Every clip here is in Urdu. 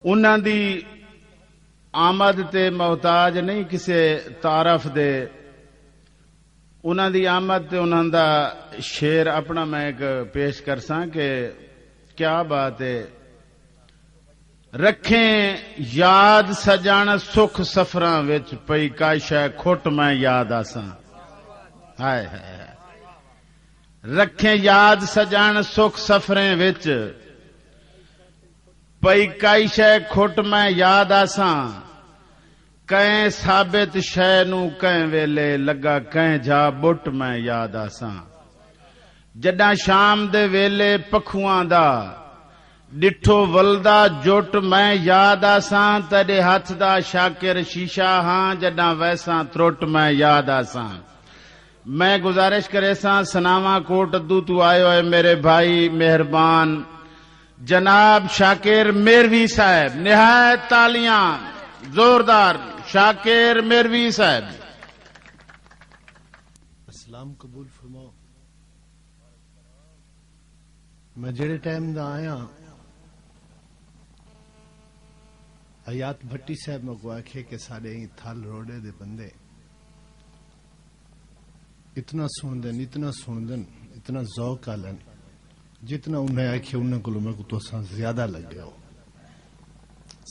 انہاں دی آمد تے محتاج نہیں کسے تعارف دے. انہاں دی آمد تے انہاں دا شعر اپنا میں ایک پیش کرساں کہ کیا بات ہے. رکھیں یاد سجان سکھ سفراں وچ پئی کاشا کھٹ میں یاد آساں. ہائے ہائے. رکھیں یاد سجان سکھ سفریں وچ پئی کائی شے کھٹ میں یاد آساں. کہیں ثابت شے نو کہیں ویلے لگا کہیں جا بٹ میں یاد آساں. جڈاں شام دے ویلے پکھواں دا ڈٹھو ولدا جٹ میں یاد آساں. تیرے ہاتھ دا شاکر شیشہ ہاں جڈاں ویساں ترٹ میں یاد آساں. میں گزارش کرے ساں سناواں کوٹ ادو تو آئے ہوئے میرے بھائی مہربان جناب شاکر میروی صاحب. نہایت تالیاں زوردار شاکر میروی صاحب. اسلام قبول فرماؤ. میں جڑے ٹائم دا آیا حیات بھٹی صاحب میں کو آکھے کہ ساڑے ہی تھال روڑے دے بندے اتنا سندن اتنا ذوق آلن جتنا انہیں آکھے انہیں کو میں کو تو زیادہ لگ گیا ہو.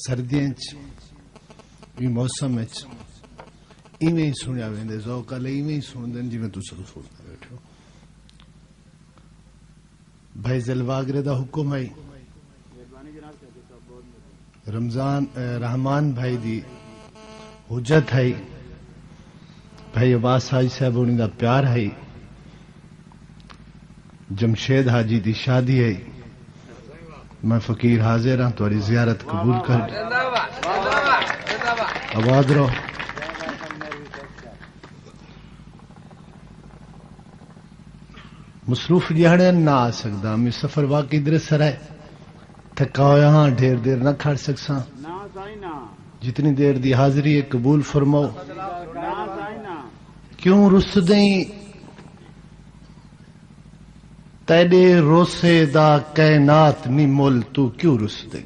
سردیاں بھی موسم ایویں ہی سنیا ویندے ذوق آلے ایویں ہی سندن جی میں تو سنتا بیٹھو. بھائی زلواگرے دا حکم ہے رمضان رحمان بھائی دی حجت ہے. بھائی عباس حاجی صاحب انہیں دا پیار ہے. جمشید حاجی دی شادی ہے. میں فقیر حاضر ہاں تمہاری زیارت قبول کر آباد رہو. مصروف جہاں نہ آ سکتا میں سفر واقعی در سرائے تھکا ہوا ہاں ڈھیر دیر نہ کھڑ سکساں. جتنی دیر دی حاضری ہے قبول فرماؤ. کیوں رس دیں تیرے روسے دا کائنات نی مول تو کیوں رس دیں.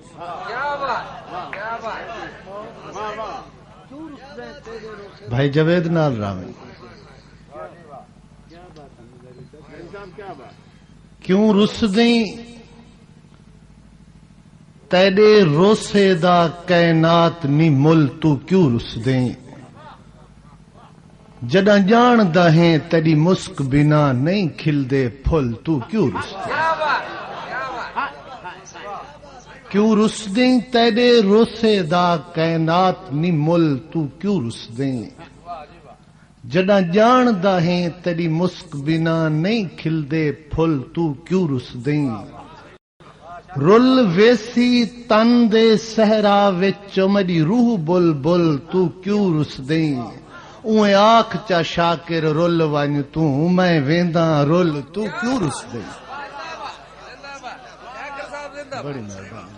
بھائی جوید نال راوی کیوں رس دیں تیرے روسے دا کائنات نی مل تو کیوں رس دیں. جڑاں جان دا ہیں تیری مسک بنا نہیں کھل دے پھل تو کیوں رس دیں. کیوں رس دیں تیرے روسے دا کائنات نی مل تو کیوں رس دیں. جڑاں جان دا ہیں تیری مسک بنا نہیں کھل دے پھل تو کیوں رس دیں. رل ویسی تن دے صحرا وچ میری روح بل بل تو کیوں رس دیں. اوے آنکھ چا شاکر رل ون تو میں وینداں رل تو کیوں رس دیں.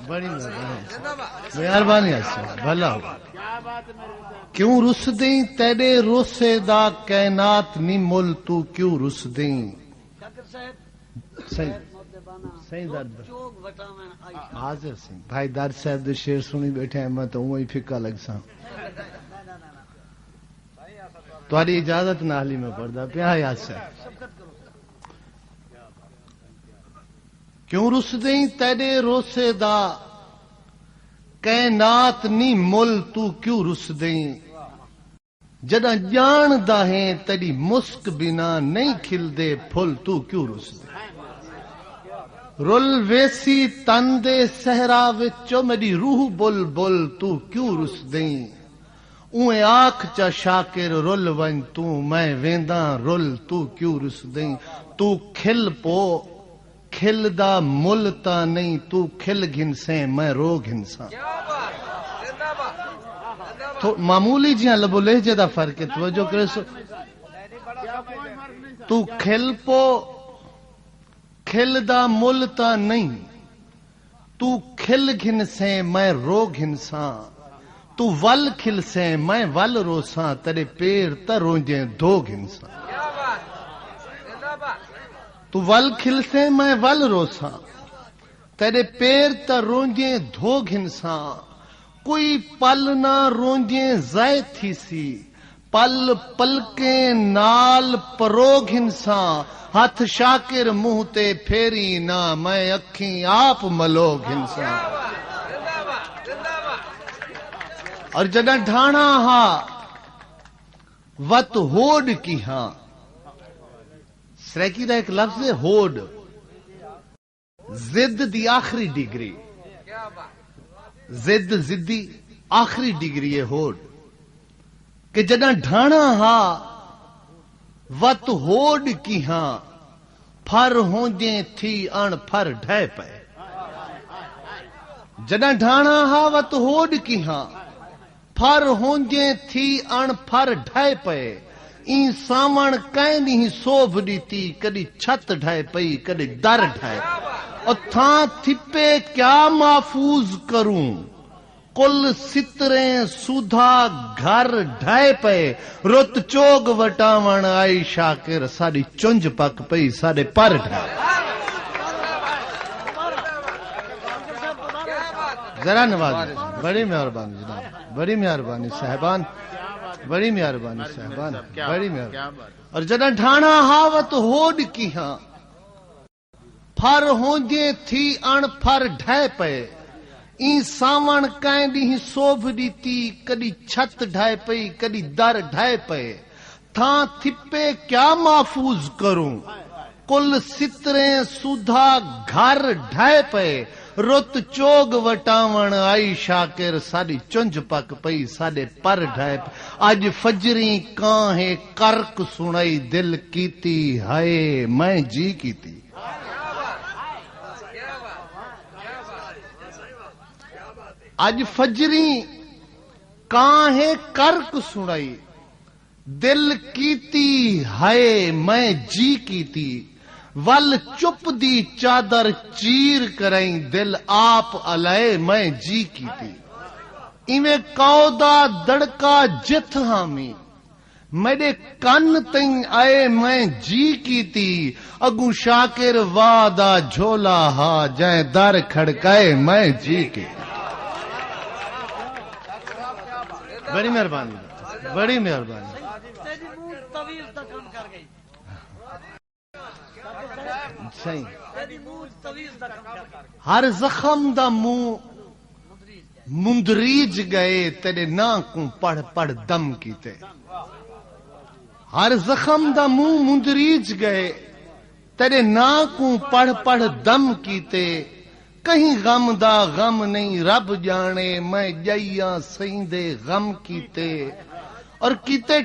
بڑی مہربانی بھلا ہو. کیوں رس دیں تیرے روسے دا کائنات نی مل تو کیوں رس دیں. حاضر سنگھ بھائی در صاحب دے شیر سنی بیٹھے ہیں میں تو وہی فکا لگ سا. تمہاری اجازت نالی میں پڑھدا پیا یاد صاحب. کیوں رس دیں تیرے روسے دا کائنات نی مل تو کیوں رس دیں. جڑاں جان دا ہیں تیری مسک بنا نہیں کھل دے پھل تو کیوں رس دیں. رل ویسی تن دے صحرا وچوں میری روح بل بل تو کیوں رس دیں. اوے آنکھ چا شاکر رل ون تو میں وینداں رل تو کیوں رس دیں. تو کھل پو کھل دا مل تا نہیں تو کھل گھنسیں میں رو گھنساں. تو معمولی جیاں لبو لہجے دا فرق ہے توجہ کرے سو. تو کھل پو کھل دا مل تا نہیں تو کھل گھنسیں میں رو گھنساں. تو ول کھلسیں میں ول روساں تیرے پیر تا رونجیں دو گھنساں. تو ول کھلسیں میں ول روساں تیرے پیر تا رونجیں دھو گھنساں. کوئی پل نہ رونجیں ضائع تھی سی پل پلکیں نال پروگ ہنساں ہاتھ شاکر منہ تے پھیری نہ میں اکھیں آپ ملوگ ہنساں اور جڈا ڈھانا ہا وت ہوڈ کی ہاں سریکی دا ایک لفظ ہے ہوڈ زد دی آخری ڈگری زدی آخری ڈگری ہے ہوڈ کہ جڈا ڈھانا ہا وت ہوڈ کی ہاں پھر ہونجیں تھی ان پھر ڈھے پے جڈا ڈھانا ہا وت ہوڈ کی ہاں پھر ہونجیں تھی ان پھر ڈھے پے این سامن کہیں نہیں سوب دیتی کدی چھت ڈھے پئی کدی در ڈھے اور تھاں تھپے کیا محفوظ کروں کل ستریں سودھا گھر ڈھائے پے رت چوگ وٹاون آئی شاکر ساری چنج پک پئی سارے پر ڈھائے ذرا نواز بڑی مہربانی جناب بڑی مہربانی صاحبان بڑی مہربانی صاحبان بڑی مہربانی اور جدہ ڈھانا ہاوت ہوڈ کی ہاں پھر ہونجیں تھی ان پھر ڈھائے پے این ساون کائیں دی سوب دیتی کدی چھت ڈھائے پئی کدی در ڈھائے پے تھاں تھپے کیا محفوظ کروں کل ستریں سودھا گھر ڈھائے پے رت چوگ وٹاون آئی شاکر ساری چنج پک پئی ساڈے پر ڈھائے پے اج فجری کاہیں کرک سنائی دل کیتی ہائے میں جی کیتی اج فجری کاہیں کرک سنائی دل کیتی ہائے میں جی کیتی ول چپ دی چادر چیر کریں دل آپ علائے میں جی کیتی ایویں کودا دڑکا جت ہامی میرے کن تین آئے میں جی کیتی اگوں شاکر وادا جھولا ہا جائیں در کھڑکائے میں جی کیتی بڑی مہربانی بڑی مہربانی ہر زخم دا منہ مندریج گئے تیرے نا کو پڑھ پڑھ دم کیتے ہر زخم دا منہ مندریج گئے تیرے نا کو پڑھ پڑھ دم کیتے کہیں غم دا غم نہیں رب جانے میں جائیاں سیندے غم کیتے اور کیتے